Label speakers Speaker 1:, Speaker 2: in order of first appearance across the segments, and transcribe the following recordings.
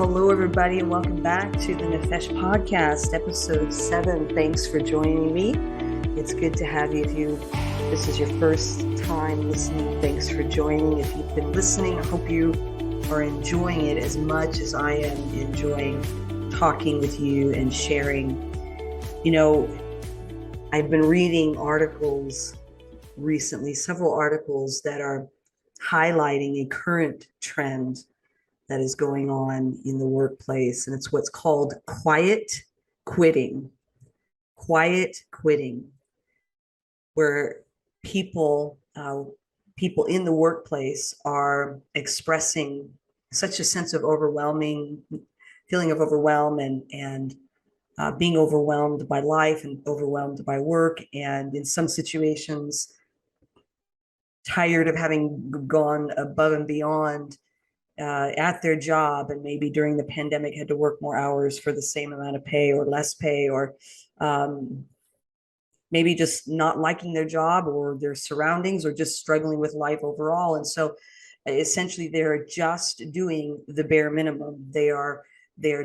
Speaker 1: hello, everybody, and welcome back to the Nefesh Podcast, episode 7. Thanks for joining me. It's good to have you. If this is your first time listening, thanks for joining. If you've been listening, I hope you are enjoying it as much as I am enjoying talking with you and sharing. You know, I've been reading articles recently, several articles that are highlighting a current trend that is going on in the workplace, and it's what's called quiet quitting. Quiet quitting, where people in the workplace are expressing such a sense of feeling of overwhelm and being overwhelmed by life and overwhelmed by work, and in some situations tired of having gone above and beyond at their job, and maybe during the pandemic had to work more hours for the same amount of pay or less pay, or maybe just not liking their job or their surroundings, or just struggling with life overall. And so essentially they're just doing the bare minimum. They're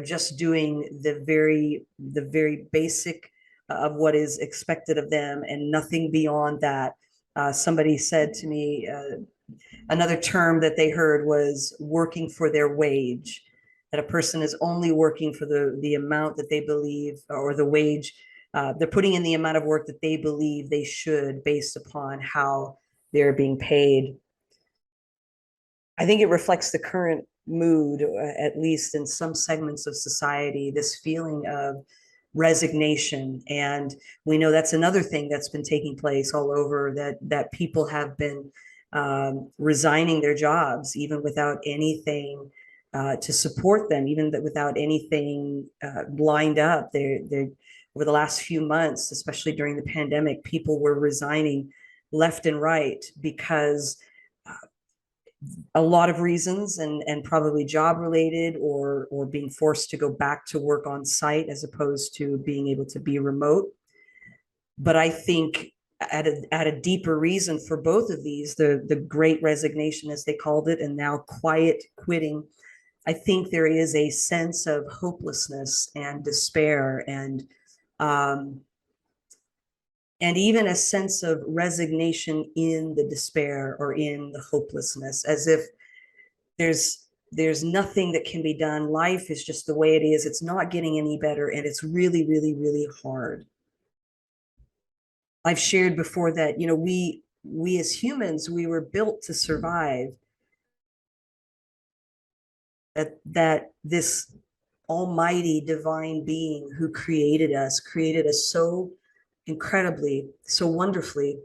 Speaker 1: just doing the very basic of what is expected of them, and nothing beyond that. Somebody said to me, another term that they heard was working for their wage, that a person is only working for the amount that they believe, or the wage. They're putting in the amount of work that they believe they should based upon how they're being paid. I think it reflects the current mood, at least in some segments of society, this feeling of resignation. And we know that's another thing that's been taking place all over, that people have been resigning their jobs, even without anything to support them, even without anything lined up. They're over the last few months, especially during the pandemic, people were resigning left and right because a lot of reasons, and probably job related, or being forced to go back to work on site as opposed to being able to be remote. But I think at a deeper reason for both of these, the great resignation, as they called it, and now quiet quitting, I think there is a sense of hopelessness and despair, and even a sense of resignation in the despair or in the hopelessness, as if there's nothing that can be done. Life is just the way it is. It's not getting any better, and it's really, really, really hard. I've shared before that, we as humans, we were built to survive. That this almighty divine being who created us so incredibly, so wonderfully,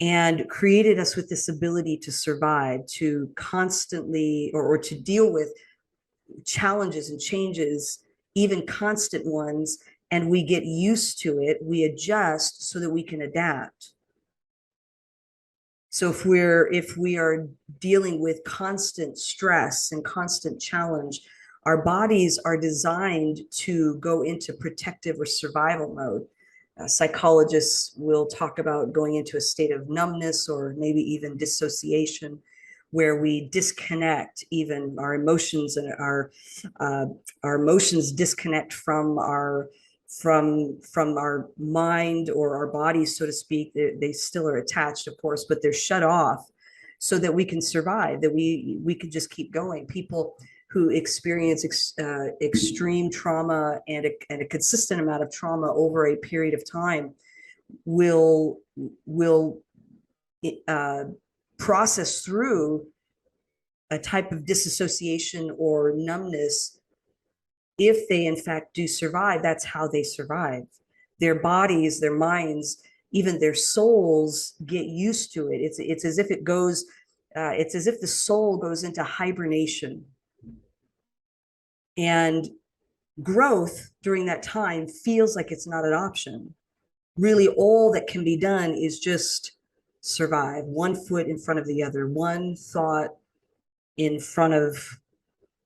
Speaker 1: and created us with this ability to survive, to constantly, or to deal with challenges and changes, even constant ones, and we get used to it. We adjust so that we can adapt. So if we are dealing with constant stress and constant challenge, our bodies are designed to go into protective or survival mode. Psychologists will talk about going into a state of numbness, or maybe even dissociation, where we disconnect. Even our emotions, and our emotions disconnect from our mind or our bodies, so to speak. They still are attached, of course, but they're shut off so that we can survive, that we can just keep going. People who experience extreme trauma and a consistent amount of trauma over a period of time will process through a type of disassociation or numbness. If they in fact do survive, that's how they survive. Their bodies, their minds, even their souls get used to it. It's as if it goes, it's as if the soul goes into hibernation. And growth during that time feels like it's not an option. Really, all that can be done is just survive, one foot in front of the other, one thought in front of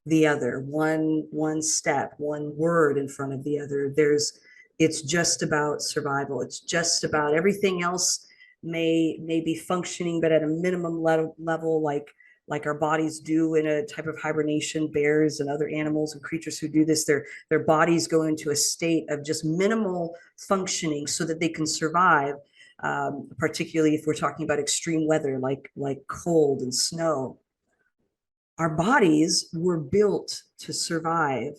Speaker 1: the other, one step, one word in front of the other. It's just about survival. It's just about everything else may be functioning, but at a minimum level, like like our bodies do in a type of hibernation. Bears and other animals and creatures who do this, their bodies go into a state of just minimal functioning so that they can survive, particularly if we're talking about extreme weather like cold and snow. Our bodies were built to survive.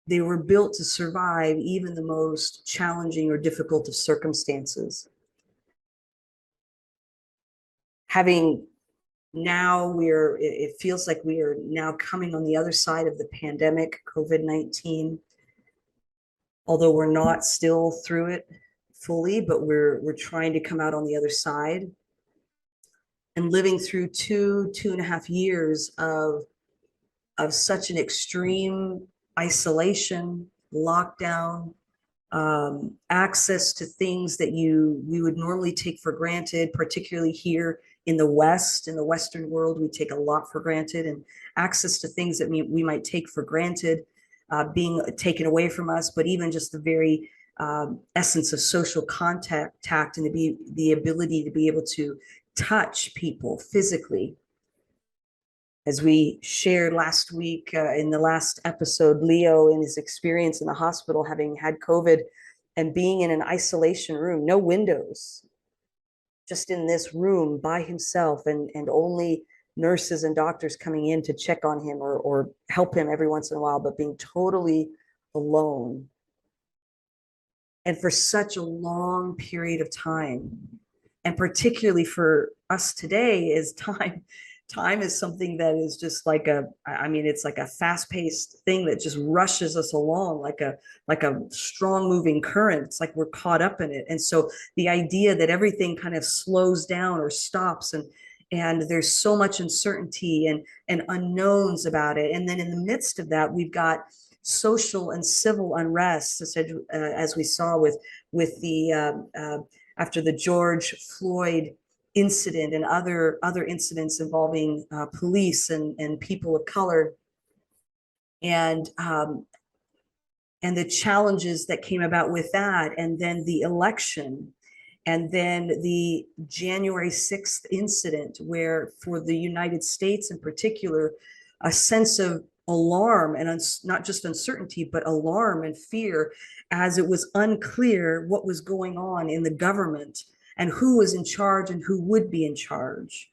Speaker 1: They were built to survive even the most challenging or difficult of circumstances. Having now it feels like we are now coming on the other side of the pandemic, COVID-19, although we're not still through it fully, but we're trying to come out on the other side. And living through 2.5 years of such an extreme isolation, lockdown, access to things that we would normally take for granted, particularly here in the West, in the Western world, we take a lot for granted, and access to things that we might take for granted being taken away from us, but even just the very essence of social contact and the ability to be able to touch people physically. As we shared last week in the last episode, Leo in his experience in the hospital, having had COVID and being in an isolation room, no windows, just in this room by himself, and only nurses and doctors coming in to check on him or help him every once in a while, but being totally alone. And for such a long period of time, and particularly for us today, is time is something that is just like it's like a fast-paced thing that just rushes us along like a strong moving current. It's like we're caught up in it. And so the idea that everything kind of slows down or stops, and there's so much uncertainty and unknowns about it. And then in the midst of that, we've got social and civil unrest, as we saw with the after the George Floyd incident and other incidents involving police and people of color, and the challenges that came about with that, and then the election, and then the January 6th incident, where for the United States in particular, a sense of alarm and not just uncertainty, but alarm and fear, as it was unclear what was going on in the government and who was in charge and who would be in charge.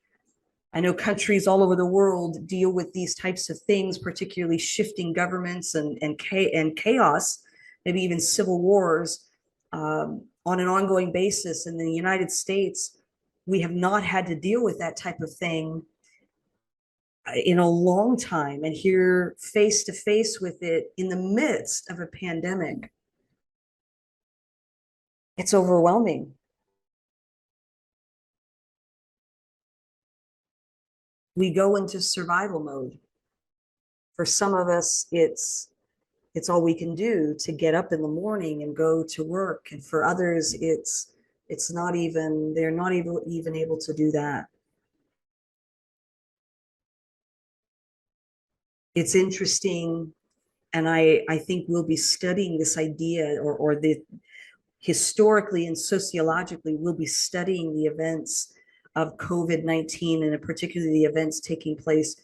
Speaker 1: I know countries all over the world deal with these types of things, particularly shifting governments and chaos, maybe even civil wars, on an ongoing basis. In the United States, we have not had to deal with that type of thing in a long time, and here face to face with it in the midst of a pandemic. It's overwhelming. We go into survival mode. For some of us, it's all we can do to get up in the morning and go to work. And for others, it's not even, they're not even able to do that. It's interesting. And I think we'll be studying this idea, or the historically and sociologically, we'll be studying the events of COVID-19, and particularly the events taking place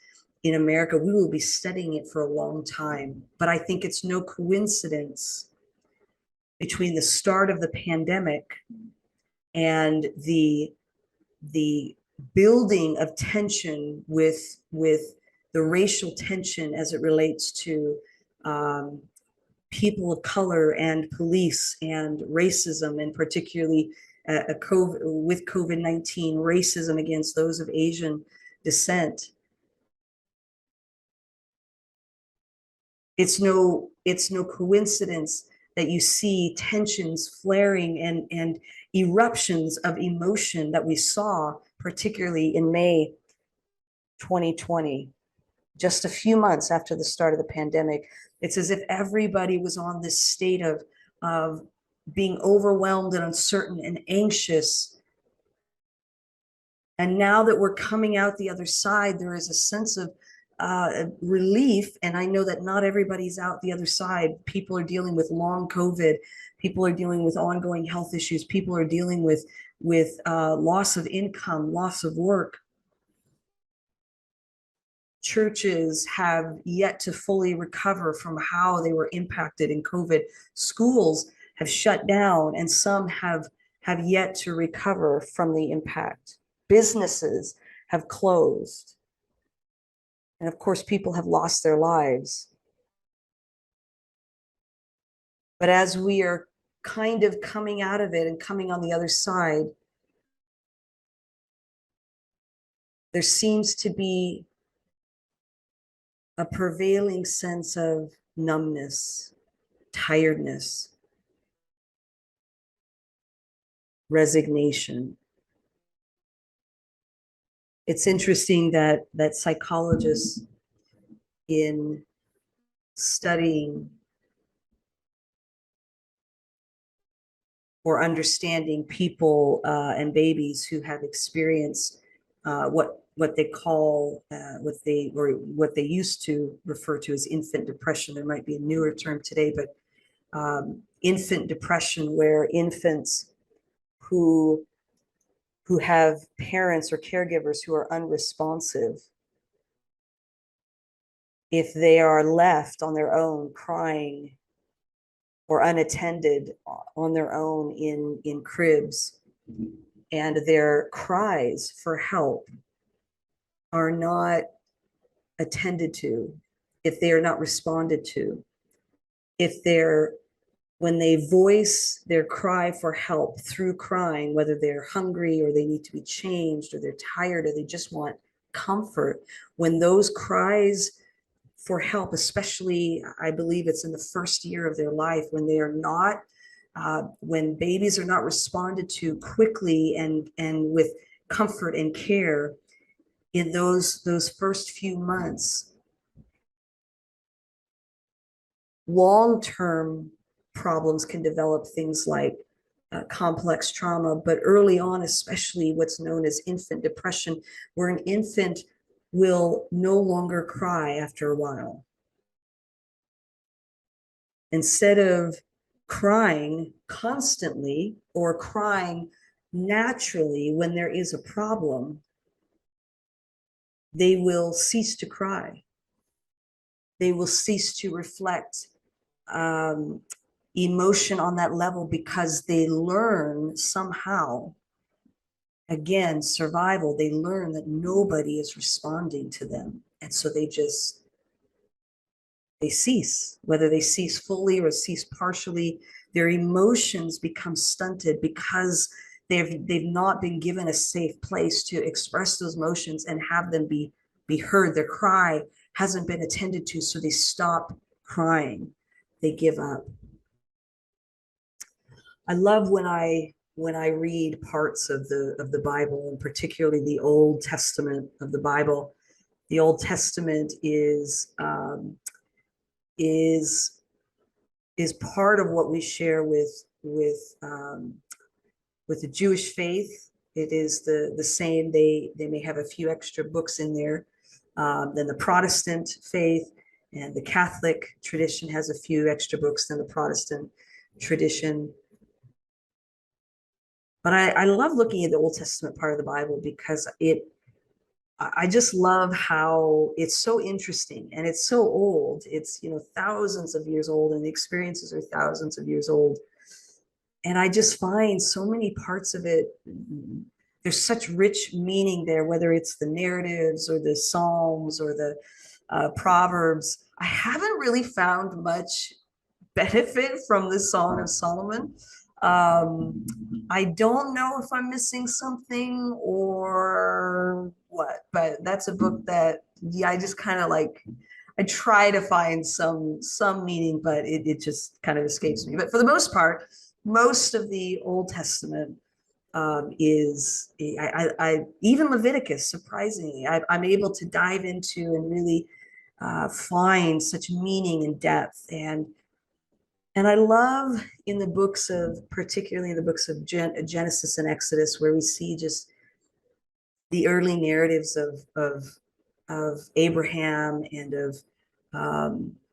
Speaker 1: in America. We will be studying it for a long time. But I think it's no coincidence between the start of the pandemic and the building of tension with the racial tension as it relates to people of color and police and racism, and particularly with COVID-19, racism against those of Asian descent. It's no coincidence that you see tensions flaring and eruptions of emotion that we saw, particularly in May 2020, just a few months after the start of the pandemic. It's as if everybody was on this state of being overwhelmed and uncertain and anxious. And now that we're coming out the other side, there is a sense of relief. And I know that not everybody's out the other side. People are dealing with long COVID. People are dealing with ongoing health issues. People are dealing with with loss of income, loss of work. Churches have yet to fully recover from how they were impacted in COVID. Schools have shut down, and some have yet to recover from the impact. Businesses have closed. And of course, people have lost their lives. But as we are kind of coming out of it and coming on the other side, there seems to be a prevailing sense of numbness, tiredness, resignation. It's interesting that psychologists, in studying or understanding people and babies who have experienced what they call what they used to refer to as infant depression. There might be a newer term today, but infant depression, where infants who have parents or caregivers who are unresponsive, if they are left on their own crying or unattended on their own in cribs, and their cries for help are not attended to, if they are not responded to, if they're when they voice their cry for help through crying, whether they're hungry or they need to be changed or they're tired or they just want comfort, when those cries for help, especially I believe it's in the first year of their life, when they are not, when babies are not responded to quickly and with comfort and care in those first few months, long-term problems can develop, things like complex trauma, but early on, especially what's known as infant depression, where an infant will no longer cry after a while. Instead of crying constantly or crying naturally when there is a problem, they will cease to cry. They will cease to reflect emotion on that level, because they learn somehow, again, survival, they learn that nobody is responding to them. And so they cease, whether they cease fully or cease partially. Their emotions become stunted because they've not been given a safe place to express those emotions and have them be heard. Their cry hasn't been attended to, so they stop crying. They give up. I love when I read parts of the Bible, and particularly the Old Testament of the Bible. The Old Testament is part of what we share with the Jewish faith. It is the same. They may have a few extra books in there than the Protestant faith, and the Catholic tradition has a few extra books than the Protestant tradition. But I love looking at the Old Testament part of the Bible, because I just love how it's so interesting, and it's so old. It's, thousands of years old, and the experiences are thousands of years old. And I just find so many parts of it, there's such rich meaning there, whether it's the narratives or the Psalms or the Proverbs. I haven't really found much benefit from the Song of Solomon. I don't know if I'm missing something or what, but that's a book that, yeah, I just kind of like, I try to find some meaning, but it just kind of escapes me. But for the most part, most of the Old Testament is, I even Leviticus, surprisingly, I'm able to dive into and really find such meaning and depth. And I love in the books of, particularly in the books of Genesis and Exodus, where we see just the early narratives of Abraham and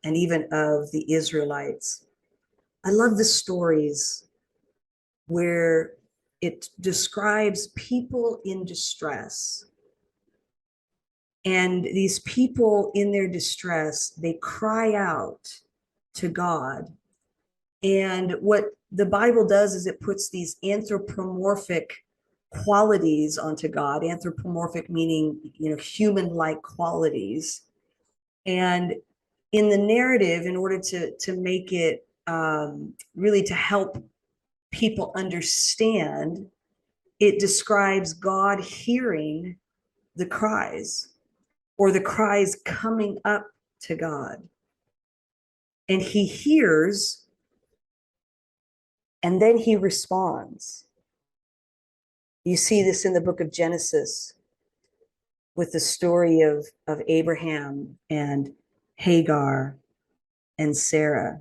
Speaker 1: even of the Israelites. I love the stories where it describes people in distress. And these people in their distress, they cry out to God. And what the Bible does is it puts these anthropomorphic qualities onto God, anthropomorphic meaning, human-like qualities. And in the narrative, in order to make it really to help people understand, it describes God hearing the cries, or the cries coming up to God. And he hears, and then he responds. You see this in the book of Genesis with the story of Abraham and Hagar and Sarah.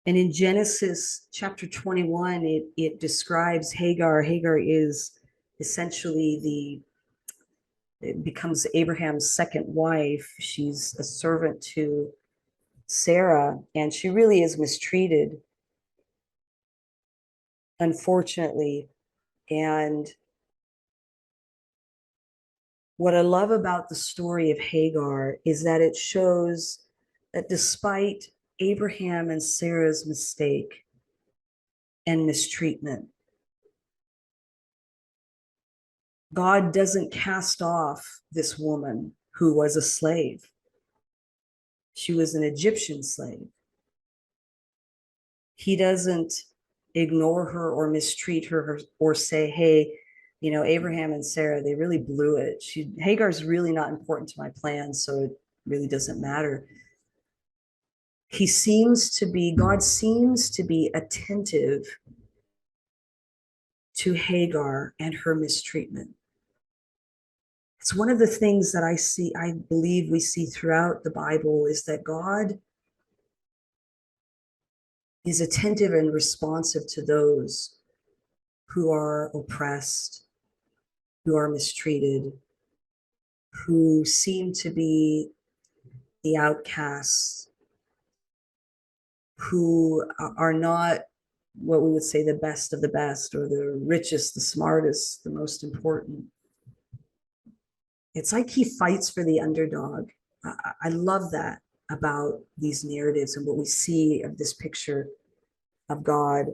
Speaker 1: And in Genesis chapter 21, it describes Hagar. Hagar is essentially it becomes Abraham's second wife. She's a servant to Sarah, and she really is mistreated, unfortunately. And what I love about the story of Hagar is that it shows that despite Abraham and Sarah's mistake and mistreatment, God doesn't cast off this woman who was a slave. She was an Egyptian slave. He doesn't ignore her or mistreat her or say, hey, Abraham and Sarah, they really blew it. Hagar's really not important to my plan, so it really doesn't matter. God seems to be attentive to Hagar and her mistreatment. It's one of the things that I believe we see throughout the Bible, is that God is attentive and responsive to those who are oppressed, who are mistreated, who seem to be the outcasts, who are not what we would say the best of the best, or the richest, the smartest, the most important. It's like he fights for the underdog. I love that about these narratives and what we see of this picture of God.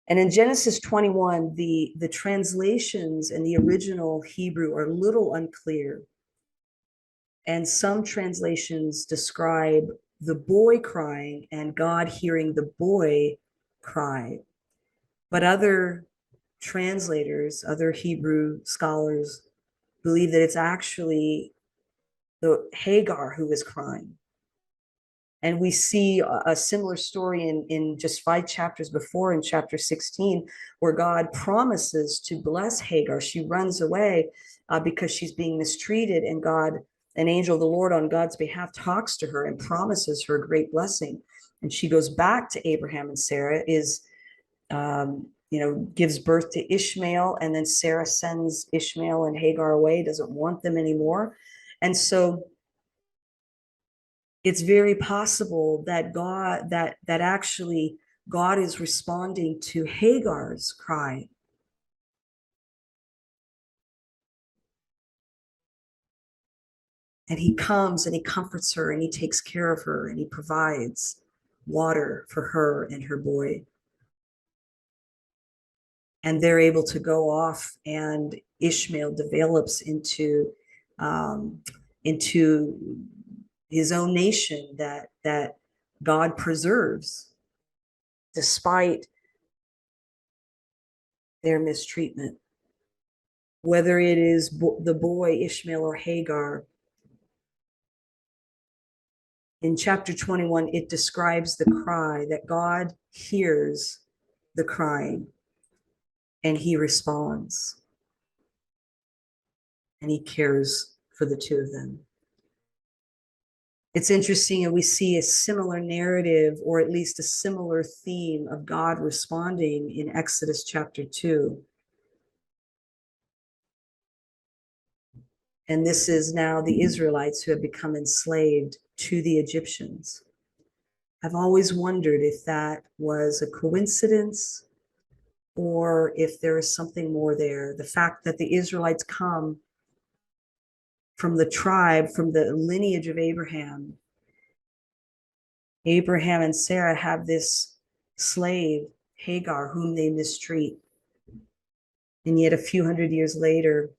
Speaker 1: And in Genesis 21, the translations in the original Hebrew are a little unclear. And some translations describe the boy crying and God hearing the boy cry. But other translators, other Hebrew scholars, believe that it's actually the Hagar who is crying. And we see a similar story in just 5 chapters before, in chapter 16, where God promises to bless Hagar. She runs away because she's being mistreated, and an angel of the Lord on God's behalf talks to her and promises her a great blessing. And she goes back to Abraham and Sarah, gives birth to Ishmael, and then Sarah sends Ishmael and Hagar away, doesn't want them anymore. And so it's very possible that actually God is responding to Hagar's cry. And he comes and he comforts her and he takes care of her and he provides water for her and her boy. And they're able to go off, and Ishmael develops into his own nation that God preserves despite their mistreatment. Whether it is the boy Ishmael or Hagar, in chapter 21, it describes the cry, that God hears the crying and he responds, and he cares for the two of them. It's interesting, and we see a similar narrative, or at least a similar theme of God responding in Exodus chapter 2. And this is now the Israelites who have become enslaved to the Egyptians. I've always wondered if that was a coincidence or if there is something more there. The fact that the Israelites come from the tribe, from the lineage of Abraham. Abraham and Sarah have this slave, Hagar, whom they mistreat. And yet a few hundred years later,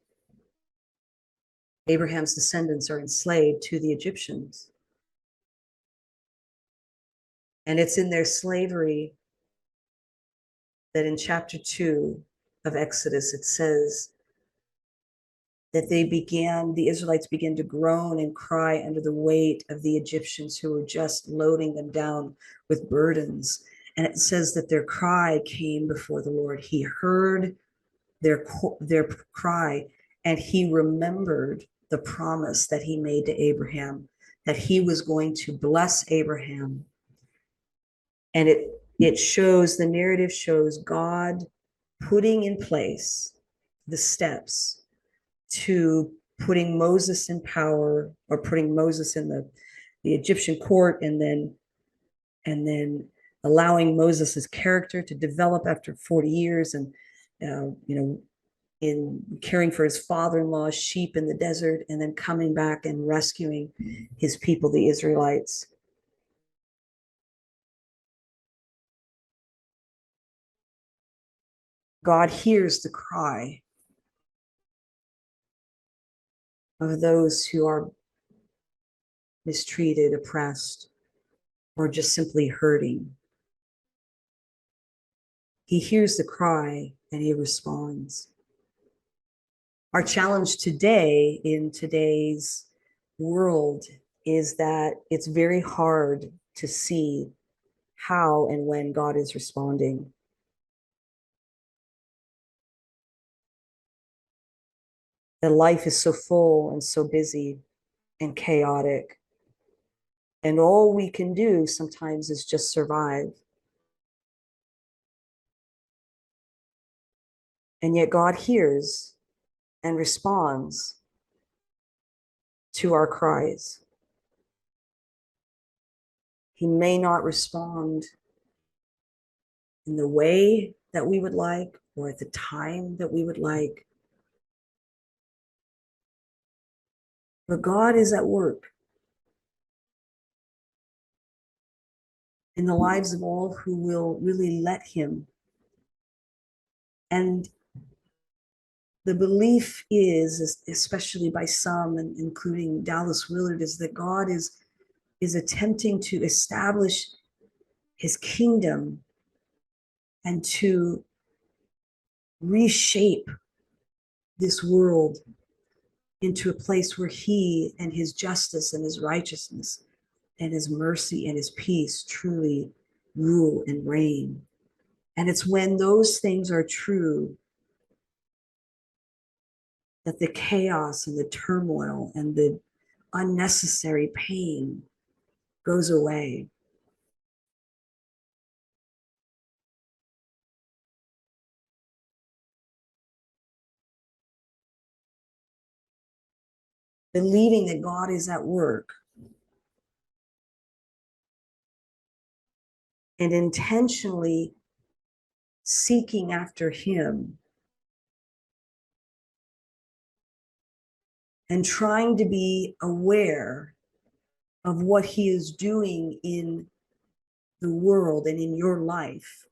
Speaker 1: Abraham's descendants are enslaved to the Egyptians. And it's in their slavery that in chapter 2 of Exodus, it says that the Israelites began to groan and cry under the weight of the Egyptians who were just loading them down with burdens. And it says that their cry came before the Lord. He heard their cry, and he remembered the promise that he made to Abraham, that he was going to bless Abraham. And it shows, the narrative shows God putting in place the steps to putting Moses in power, or putting Moses in the Egyptian court, and then allowing Moses's character to develop after 40 years, and in caring for his father-in-law's sheep in the desert, and then coming back and rescuing his people, the Israelites. God hears the cry of those who are mistreated, oppressed, or just simply hurting. He hears the cry and he responds. Our challenge today, in today's world, is that it's very hard to see how and when God is responding. That life is so full and so busy and chaotic. And all we can do sometimes is just survive. And yet God hears and responds to our cries. He may not respond in the way that we would like, or at the time that we would like, but God is at work in the lives of all who will really let him. And the belief is, especially by some, and including Dallas Willard, is that God is attempting to establish his kingdom and to reshape this world into a place where he and his justice and his righteousness and his mercy and his peace truly rule and reign. And it's when those things are true that the chaos and the turmoil and the unnecessary pain goes away. Believing that God is at work and intentionally seeking after him and trying to be aware of what he is doing in the world and in your life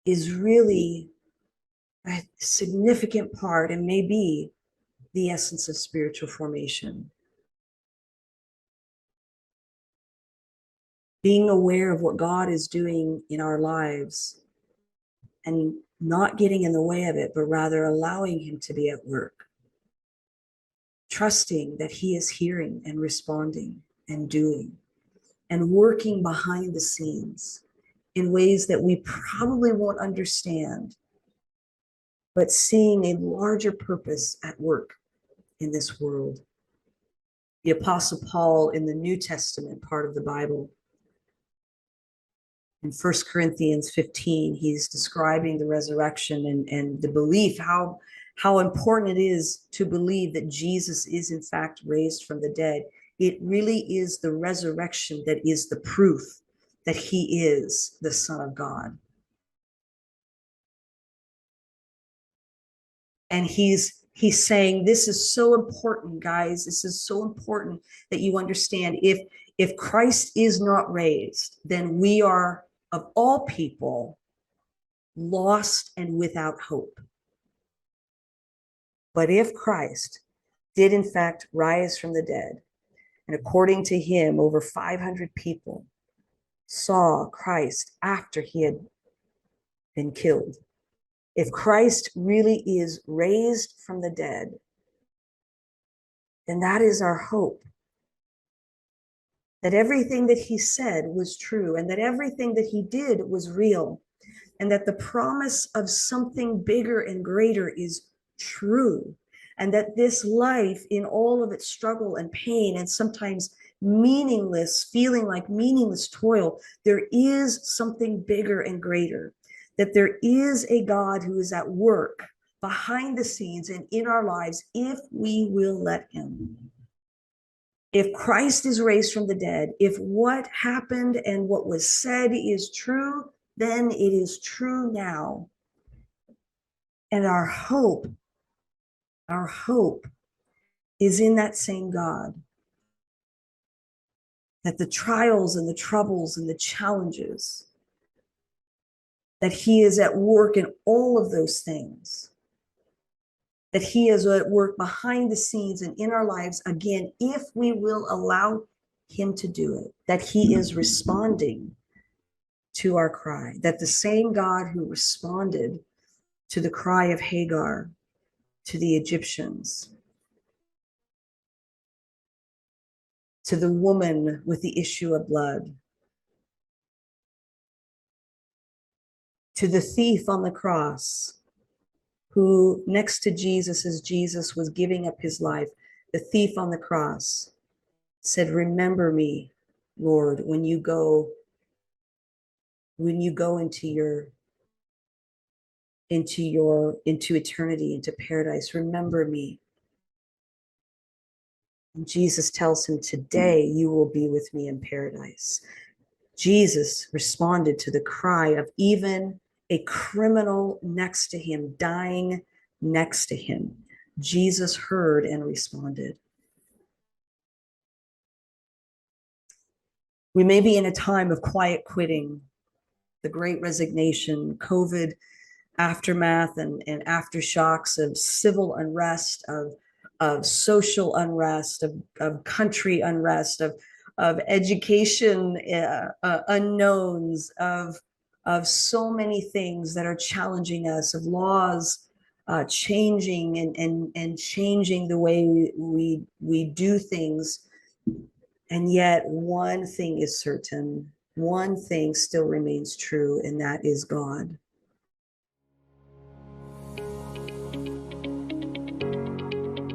Speaker 1: is really a significant part, and maybe the essence of spiritual formation. Being aware of what God is doing in our lives and not getting in the way of it, but rather allowing him to be at work. Trusting that he is hearing and responding and doing and working behind the scenes in ways that we probably won't understand, but seeing a larger purpose at work in this world. The Apostle Paul in the New Testament part of the Bible, in 1 Corinthians 15, he's describing the resurrection and the belief, how important it is to believe that Jesus is in fact raised from the dead. It really is the resurrection that is the proof that he is the Son of God. And he's saying, this is so important, guys. This is so important that you understand. If Christ is not raised, then we are, of all people, lost and without hope. But if Christ did in fact rise from the dead, and according to him, over 500 people saw Christ after he had been killed. If Christ really is raised from the dead, then that is our hope. That everything that he said was true, and that everything that he did was real, and that the promise of something bigger and greater is true, and that this life, in all of its struggle and pain, and sometimes meaningless, feeling like meaningless toil, there is something bigger and greater, that there is a God who is at work behind the scenes and in our lives if we will let him. If Christ is raised from the dead, if what happened and what was said is true, then it is true now. And our hope is in that same God. That the trials and the troubles and the challenges, that he is at work in all of those things. That he is at work behind the scenes and in our lives, again, if we will allow him to do it. That he is responding to our cry. That the same God who responded to the cry of Hagar to the Egyptians, to the woman with the issue of blood, to the thief on the cross, who next to Jesus, as Jesus was giving up his life, the thief on the cross said, remember me, Lord, when you go into eternity, into paradise, remember me. And Jesus tells him, today you will be with me in paradise. Jesus responded to the cry of even a criminal next to him, dying next to him. Jesus heard and responded. We may be in a time of quiet quitting, the great resignation, COVID aftermath and aftershocks of civil unrest, of social unrest, of country unrest, of education unknowns, of so many things that are challenging us, of laws changing and changing the way we do things. And yet one thing is certain, one thing still remains true, and that is God.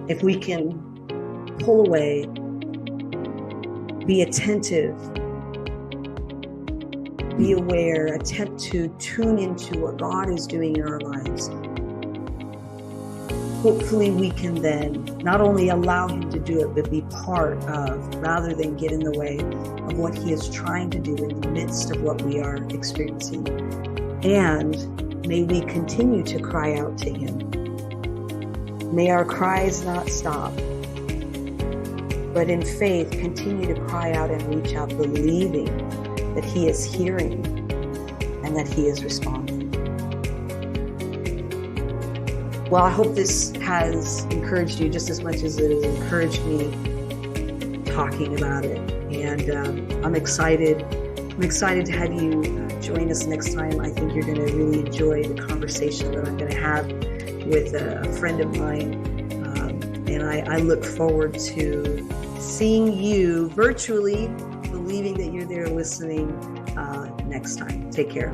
Speaker 1: If we can pull away, be attentive, be aware, attempt to tune into what God is doing in our lives, hopefully we can then not only allow him to do it, but be part of, rather than get in the way of what he is trying to do in the midst of what we are experiencing. And may we continue to cry out to him. May our cries not stop, but in faith continue to cry out and reach out, believing that he is hearing and that he is responding. Well, I hope this has encouraged you just as much as it has encouraged me talking about it. And I'm excited to have you join us next time. I think you're going to really enjoy the conversation that I'm going to have with a friend of mine. And I look forward to seeing you virtually, believing that you're there listening next time. Take care.